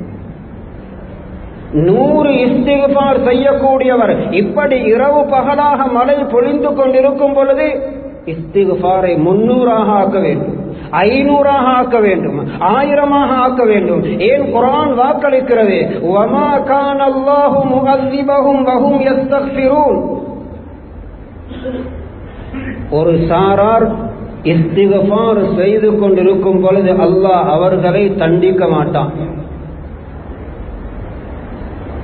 100 இஸ்திக்ஃபார் செய்யக்கூடியவர் இப்படி இரவு பகலாக மழை பொழிந்து கொண்டிருக்கும் பொழுது இஸ்திக்ஃபாரை 300ஆக ஆக்க வேண்டும், 500ஆக ஆக்க வேண்டும், 1000ஆக ஆக்க வேண்டும். ஏன் குர்ஆன் வாக்களிக்கிறது, வமா கானல்லாஹு முஅஸ்ஸிபஹும் வஹும் யஸ்தக்ஃபிரூன். ஒரு சாரார் இஸ்திக்ஃபார் செய்து கொண்டிருக்கும் பொழுது அல்லாஹ் அவர்களை தண்டிக்க மாட்டான்.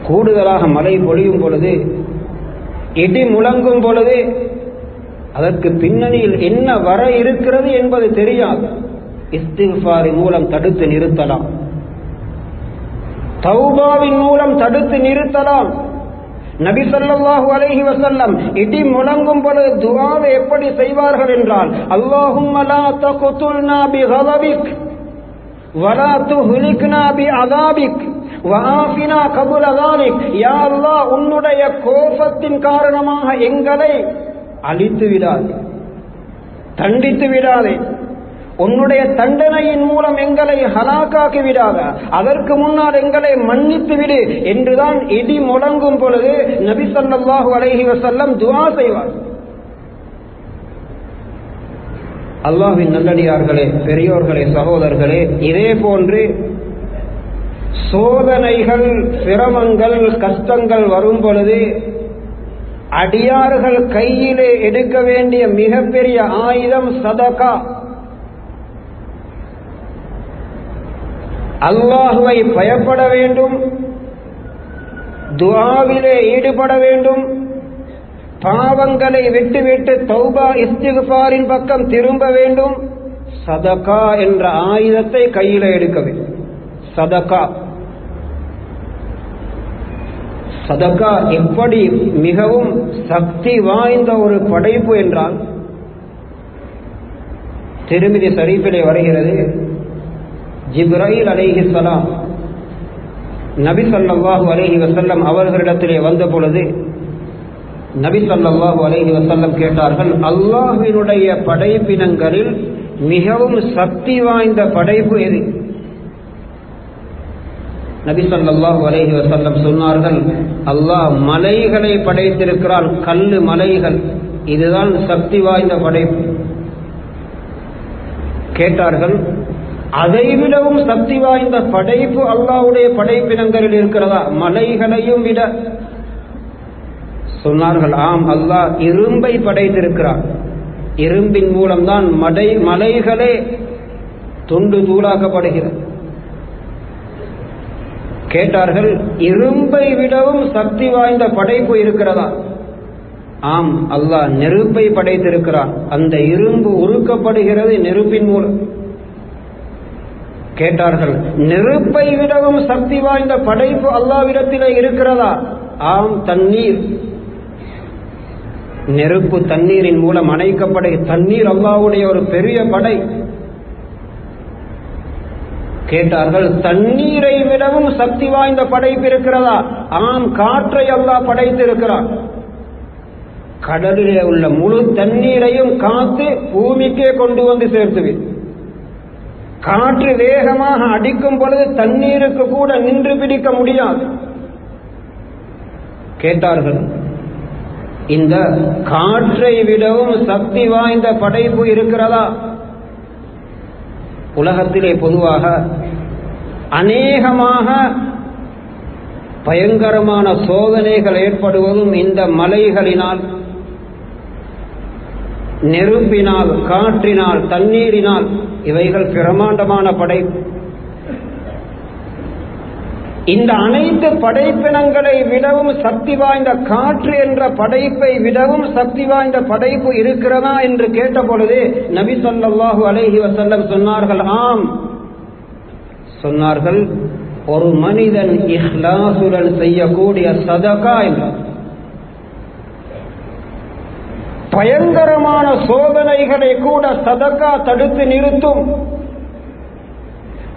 கூடுதலாக மழை பொழியும் பொழுது, இடி முழங்கும் பொழுது அதற்கு பின்னணியில் என்ன வர இருக்கிறது என்பது தெரியாது. இஸ்திக்ஃபாரின் மூலம் தடுத்து நிறுத்தலாம், தௌபாவின் மூலம் தடுத்து நிறுத்தலாம். நபி ஸல்லல்லாஹு அலைஹி வஸல்லம் இடி முழங்கும் பொழுது துஆவை எப்படி செய்வார்கள் என்றால், அல்லாஹும்ம லா தக்துல்னா பிகதபிக் வலா துஹ்லிக்னா பிஅதாபிக் வஆஃபினா கபுல ذلك. யா அல்லாஹ், உன்னுடைய கோபத்தின் காரணமாக எங்களை அழித்து விடாதே, தண்டித்து விடாதே. உன்னுடைய தண்டனையின் மூலம் எங்களை ஹலாக்காக்கி விடாத, அதற்கு முன்னால் எங்களை மன்னித்து விடு என்றுதான் இடி முழங்கும் பொழுது நபி ஸல்லல்லாஹு அலைஹி வஸல்லம் துஆ செய்வார். அல்லாஹ்வின் நல்லடியார்களே, பெரியோர்களே, சகோதரர்களே, இதே போன்று சோதனைகள், சிரமங்கள், கஷ்டங்கள் வரும் பொழுது அடியார்கள் கையிலே எடுக்க வேண்டிய மிகப்பெரிய ஆயுதம் சதகா. அல்லாஹுவை பயப்பட வேண்டும், துஆவிலே ஈடுபட வேண்டும், பாவங்களை விட்டுவிட்டு தௌபா இஸ்திக்ஃபாரின் பக்கம் திரும்ப வேண்டும். சதகா என்ற ஆயுதத்தை கையில் எடுக்க வேண்டும். சதகா சதகா எப்படி மிகவும் சக்தி வாய்ந்த ஒரு படைப்பு என்றால், திருமிதி ஷரீஃபிலே வருகிறது, ஜிப்ராயில் அலைஹிஸ்ஸலாம் நபி ஸல்லல்லாஹு அலைஹி வஸல்லம் அவர்களிடத்திலே வந்த பொழுது நபி ஸல்லல்லாஹு அலைஹி வஸல்லம் கேட்டார்கள், அல்லாஹ்வினுடைய படைப்பினங்களில் மிகவும் சக்தி வாய்ந்த படைப்பு எது? நபி ஸல்லல்லாஹு அலைஹி வஸல்லம் சொன்னார்கள், அல்லாஹ் மலைகளை படைத்திருக்கிறான், கல்லு மலைகள், இதுதான் சக்தி வாய்ந்த படைப்பு. கேட்டார்கள், அதைவிடவும் சக்தி வாய்ந்த படைப்பு அல்லாஹ்வுடைய படைப்பினங்களில் இருக்கிறதா, மலைகளையும் விட? சொன்னார்கள், ஆம், அல்லாஹ் இரும்பை படைத்திருக்கிறார், இரும்பின் மூலம்தான் மலைகளே துண்டு தூளாக்கப்படுகிறது. கேட்டார்கள், இரும்பை விடவும் சக்தி வாய்ந்த படைப்பு இருக்கிறதா? ஆம், அல்லாஹ் நெருப்பை படைத்திருக்கிறான், அந்த இரும்பு உருக்கப்படுகிறது நெருப்பின் மூலம். கேட்டார்கள், நெருப்பை விடவும் சக்தி வாய்ந்த படைப்பு அல்லாஹ்விடத்திலே இருக்கிறதா? ஆம், தண்ணீர். நெருப்பு தண்ணீரின் மூலம் அணைக்கப்பட, தண்ணீர் அல்லாஹ்வுடைய ஒரு பெரிய படை. கேட்டார்கள், தண்ணீரை விடவும் சக்தி வாய்ந்த படைப்பு இருக்கிறதா? ஆம், காற்றை அல்லாஹ் படைத்திருக்கிறான். கடலிலே உள்ள முழு தண்ணீரையும் காத்து பூமிக்கே கொண்டு வந்து சேர்த்துவிடும். காற்று வேகமாக அடிக்கும் பொழுது தண்ணீருக்கு கூட நின்று பிடிக்க முடியாது. கேட்டார்கள், இந்த காற்றை விடவும் சக்தி வாய்ந்த படைப்பு இருக்கிறதா? உலகத்திலே பொதுவாக அநேகமாக பயங்கரமான சோதனைகள் ஏற்படுவதும் இந்த மலைகளினால், நெருப்பினால், காற்றினால், தண்ணீரினால். இவைகள் பிரமாண்டமான படைப்பு. இந்த அனைத்து படைப்பினங்களை விடவும் சக்தி வாய்ந்த காற்று என்ற படைப்பை விடவும் சக்தி வாய்ந்த படைப்பு இருக்கிறதா என்று கேட்ட பொழுது நபி ஸல்லல்லாஹு அலைஹி வஸல்லம் சொன்னார்கள், ஆம். சொன்னார்கள், ஒரு மனிதன் இஹ்லாசுடன் செய்யக்கூடிய சதகா என்றார். பயங்கரமான சோதனைகளை கூட சதகா தடுத்து நிறுத்தும்.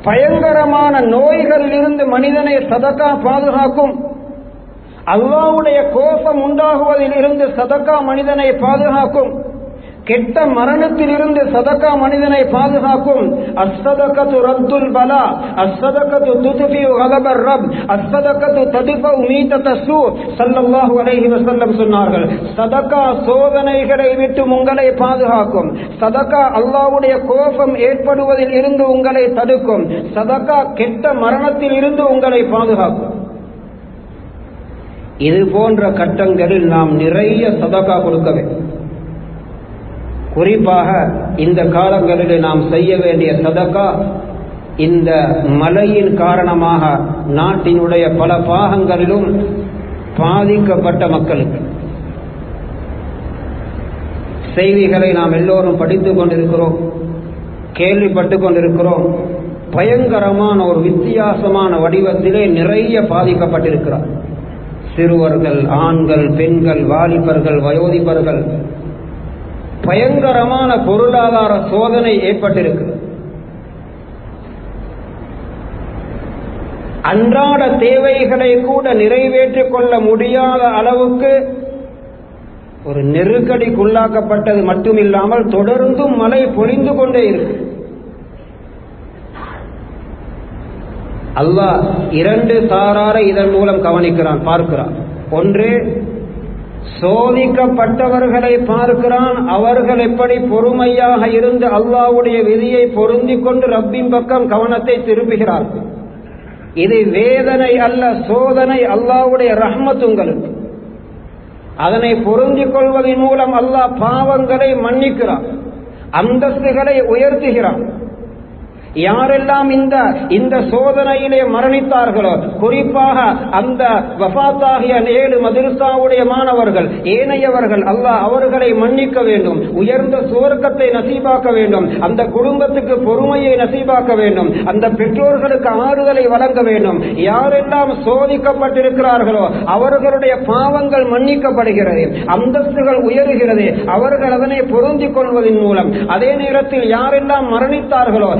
பயங்கரமான நோய்களில் இருந்து மனிதனை சதகா பாதுகாக்கும். அல்லாஹ்வுடைய கோபம் உண்டாகுவதில் இருந்து சதகா மனிதனை பாதுகாக்கும். கெட்ட மரணத்தில் இருந்து சதகா மனிதனை பாதுகாக்கும். அஸ்ஸதகத்து ரத்துல் பலா, அஸ்ஸதகத்து துத்ஃபிஉ கதபர் ரப், அஸ்ஸதகத்து தத்ஃபஉ மீதத்தஸ்ஸூ. ஸல்லல்லாஹு அலைஹி வஸல்லம் சொன்னார்கள், சதகா சோதனைகளை விட்டு உங்களை பாதுகாக்கும். சதகா அல்லாஹ்வுடைய கோபம் ஏற்படுவதில் இருந்து உங்களை தடுக்கும். சதகா கெட்ட மரணத்தில் இருந்து உங்களை பாதுகாக்கும். இது போன்ற கட்டங்களில் நாம் நிறைய சதகா கொடுக்க வேண்டும். குறிப்பாக இந்த காலங்களில் நாம் செய்ய வேண்டிய சதகா, இந்த மழையின் காரணமாக நாட்டினுடைய பல பாகங்களிலும் பாதிக்கப்பட்ட மக்களுக்கு. செய்திகளை நாம் எல்லோரும் படித்துக் கொண்டிருக்கிறோம், கேள்விப்பட்டுக் கொண்டிருக்கிறோம். பயங்கரமான ஒரு வித்தியாசமான வடிவத்திலே நிறைய பாதிக்கப்பட்டிருக்கிறார். சிறுவர்கள், ஆண்கள், பெண்கள், வாலிபர்கள், வயோதிபர்கள். பயங்கரமான பொருளாதார சோதனை ஏற்பட்டிருக்கு. அன்றாட தேவைகளை கூட நிறைவேற்றிக் கொள்ள முடியாத அளவுக்கு ஒரு நெருக்கடிக்குள்ளாக்கப்பட்டது மட்டுமில்லாமல் தொடர்ந்தும் மழை பொழிந்து கொண்டே இருக்கு. அல்லாஹ் இரண்டு சாராரை இதன் மூலம் கவனிக்கிறான், பார்க்கிறான். ஒன்று, சோதிக்கப்பட்டவர்களை பார்க்கிறான். அவர்கள் எப்படி பொறுமையாக இருந்து அல்லாஹ்வுடைய விதியை பொருந்திக் கொண்டு ரப்பின் பக்கம் கவனத்தை திருப்புகிறார்கள். இது வேதனை அல்ல, சோதனை, அல்லாஹ்வுடைய ரஹ்மத் உங்களுக்கு. அதனை பொருந்திக் கொள்வதன் மூலம் அல்லாஹ் பாவங்களை மன்னிக்கிறான், அந்தஸ்துகளை உயர்த்துகிறான். யாரெல்லாம் இந்த சோதனையிலே மரணித்தார்களோ, குறிப்பாக அந்த வஃபாத்தாகிய 7 மதரசாவுடைய மாணவர்கள், ஏனையவர்கள், அல்லாஹ் அவர்களை மன்னிக்க வேண்டும், உயர்ந்த சுவர்க்கத்தை நசீபாக்க வேண்டும், அந்த குடும்பத்துக்கு பொறுமையை நசீபாக்க வேண்டும், அந்த பெற்றோர்களுக்கு ஆறுதலை வழங்க வேண்டும். யாரெல்லாம் சோதிக்கப்பட்டிருக்கிறார்களோ அவர்களுடைய பாவங்கள் மன்னிக்கப்படுகிறது, அந்தஸ்துகள் உயர்கிறது, அவர்கள் அதனை பொருந்திக் கொள்வதன் மூலம். அதே நேரத்தில் யாரெல்லாம் மரணித்தார்களோ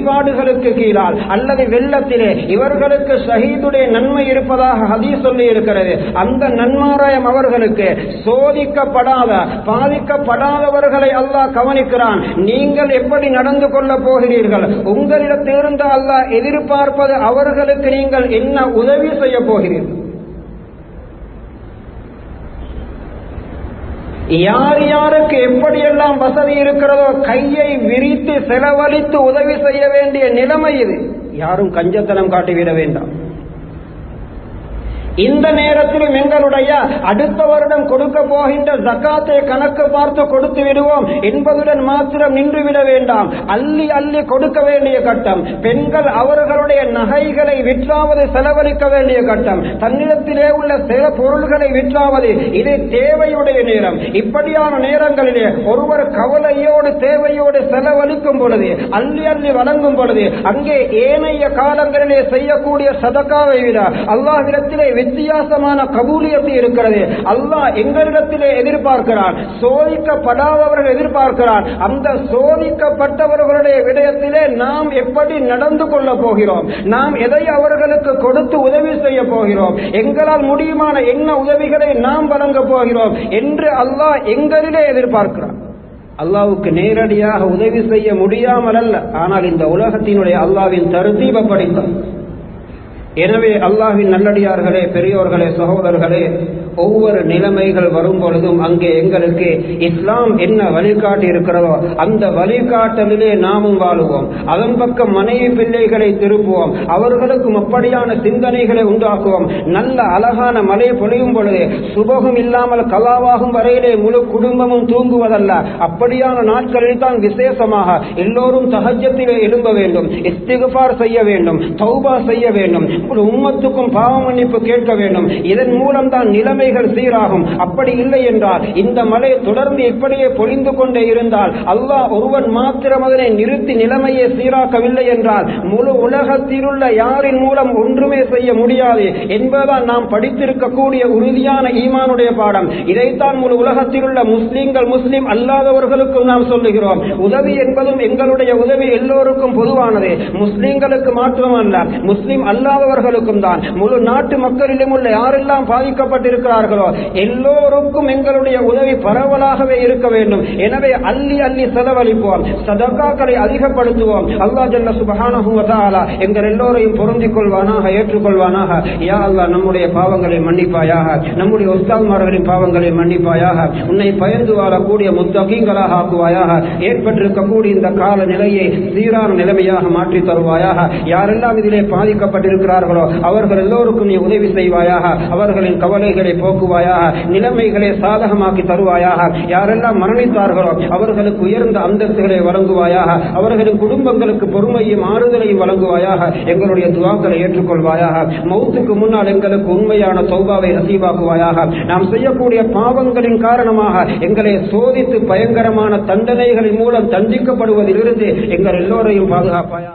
இடிபாடுகளுக்கு கீழால் அல்லது வெள்ளத்திலே, இவர்களுக்கு ஷஹீதுடைய நன்மை இருப்பதாக ஹதீஸ் சொல்லி இருக்கிறது. அந்த நன்மாராயம் அவர்களுக்கு. சோதிக்கப்படாத, பாதிக்கப்படாதவர்களை அல்லாஹ் கவனிக்கிறான். நீங்கள் எப்படி நடந்து கொள்ள போகிறீர்கள்? உங்களிடத்திலிருந்து அல்லாஹ் எதிர்பார்ப்பது அவர்களுக்கு நீங்கள் என்ன உதவி செய்ய போகிறீர்கள்? யார் யாருக்கு எப்படியெல்லாம் வசதி இருக்கிறதோ கையை விரித்து செலவழித்து உதவி செய்ய வேண்டிய நிலைமை இது. யாரும் கஞ்சத்தனம் காட்டிவிட வேண்டாம். இந்த நேரத்திலும் எங்களுடைய அடுத்த வருடம் கொடுக்க போகின்ற ஜகாத்தை கணக்கு பார்த்து கொடுத்து விடுவோம் என்பதுடன் மாத்திரம் நின்றுவிட வேண்டாம். அள்ளி அள்ளி கொடுக்க வேண்டிய கட்டம். பெண்கள் அவர்களுடைய நகைகளை விற்றாவது செலவழிக்க வேண்டிய கட்டம். தன்னிடத்திலே உள்ள சில பொருள்களை விற்றாவது, இது தேவையுடைய நேரம். இப்படியான நேரங்களிலே ஒருவர் கவலையோடு தேவையோடு செலவழிக்கும் பொழுது, அள்ளி அள்ளி வழங்கும் பொழுது, அங்கே ஏனைய காலங்களிலே செய்யக்கூடிய சதகாவை விட அல்லாஹ்விடத்திலே வித்தியாசமான கபூலியத்து இருக்கிறது. அல்லாஹ் எங்களிடத்திலே எதிர்பார்க்கிறான், சோதிக்கப்படாதவர்கள் எதிர்பார்க்கிறான். அந்த சோதிக்கப்பட்டவர்களுடைய விடயத்திலே நாம் எப்படி நடந்து கொள்ள போகிறோம், நாம் எதை அவர்களுக்கு கொடுத்து உதவி செய்ய போகிறோம், எங்களால் முடியுமான என்ன உதவிகளை நாம் வழங்க போகிறோம் என்று அல்லாஹ் எங்களிலே எதிர்பார்க்கிறான். அல்லாஹ்வுக்கு நேரடியாக உதவி செய்ய முடியாமல் அல்ல, ஆனால் இந்த உலகத்தினுடைய அல்லாஹ்வின் தர்தீபை படித்தான். எனவே அல்லாஹ்வின் நல்லடியார்களே, பெரியோர்களே, சகோதரர்களே, ஒவ்வொரு நிலைமைகள் வரும் பொழுதும் அங்கே எங்களுக்கு இஸ்லாம் என்ன வழிகாட்டி இருக்கிறதோ அந்த வழிகாட்டலிலே நாமும் வாழுவோம். அதன் பக்கம் மனைவி பிள்ளைகளை திருப்புவோம், அவர்களுக்கும் அப்படியான சிந்தனைகளை உண்டாக்குவோம். நல்ல அழகான மழை பொழியும் பொழுது சுபகம் இல்லாமல் கலாவாகும் வரையிலே முழு குடும்பமும் தூங்குவதல்ல. அப்படியான நாட்களில் தான் விசேஷமாக எல்லோரும் தஹஜ்ஜத்திலே எழும்ப வேண்டும், இஸ்திக்ஃபார் செய்ய வேண்டும், தௌபா செய்ய வேண்டும், உம்மத்துக்கும் பாவ மன்னிப்பு கேட்க வேண்டும். இதன் மூலம் தான் நிலைமைகள் சீராகும். அப்படி இல்லை என்றால் இந்த மழை தொடர்ந்து இப்படியே பொழிந்து கொண்டே இருந்தால் அல்லாஹ் ஒருவன் மாத்திரம் அதனை நிறுத்தி நிலைமையை சீராக்கவில்லை என்றால் முழு உலகத்தில் உள்ள யாரின் மூலம் ஒன்றுமே செய்ய முடியாது என்பதுதான் நாம் படித்திருக்கக்கூடிய உறுதியான ஈமானுடைய பாடம். இதைத்தான் முழு உலகத்தில் உள்ள முஸ்லிம்கள், முஸ்லிம் அல்லாதவர்களுக்கும் நாம் சொல்லுகிறோம். உதவி என்பதும் எங்களுடைய உதவி எல்லோருக்கும் பொதுவானது. முஸ்லிம்களுக்கு மாத்திரமல்ல, முஸ்லிம் அல்லாதவர்களுக்கும் தான். முழு நாட்டு மக்களிலும் உள்ள யாரெல்லாம் பாதிக்கப்பட்டிருக்கிறார்களோ எல்லோருக்கும் எங்களுடைய உதவி பரவலாகவே இருக்க வேண்டும். எனவே அள்ளி அள்ளி செலவழிப்போம், சதகாக்களை அதிகப்படுத்துவோம். அல்லாஹ் ஜல்ல சுப்ஹானஹு வ தஆலா எங்கள் எல்லோரையும் பொருந்திக் கொள்வானாக, ஏற்றுக்கொள்வானாக. யா அல்லாஹ், நம்முடைய பாவங்களை மன்னிப்பாயாக, நம்முடைய உஸ்தாத்மார்களின் பாவங்களை மன்னிப்பாயாக, உன்னை பயந்து வாழக்கூடிய முத்தகீங்களாக ஆக்குவாயாக. ஏற்பட்டிருக்கக்கூடிய இந்த கால நிலையை சீரான நிலைமையாக மாற்றி தருவாயாக. யாரெல்லாம் இதிலே பாதிக்கப்பட்டிருக்கிறார்களோ அவர்கள் எல்லோருக்கும் நீ உதவி செய்வாயாக, அவர்களின் கவலைகளை போக்குவாயாக, நிலைமைகளை சாதகமாக்கி தருவாயாக. யாரெல்லாம் மரணித்தார்களோ அவர்களுக்கு உயர்ந்த அந்தஸ்துகளை வழங்குவாயாக, அவர்களின் குடும்பங்களுக்கு பொறுமையும் ஆறுதலையும் வழங்குவாயாக. எங்களுடைய துஆக்களை ஏற்றுக்கொள்வாயாக. மௌத்துக்கு முன்னால் எங்களுக்கு உண்மையான தௌபாவை நசீபாக்குவாயாக. நாம் செய்யக்கூடிய பாவங்களின் காரணமாக எங்களை சோதித்து பயங்கரமான தண்டனைகளின் மூலம் தண்டிக்கப்படுவதிலிருந்து எங்கள் எல்லோரையும் பாதுகாப்பாயாக.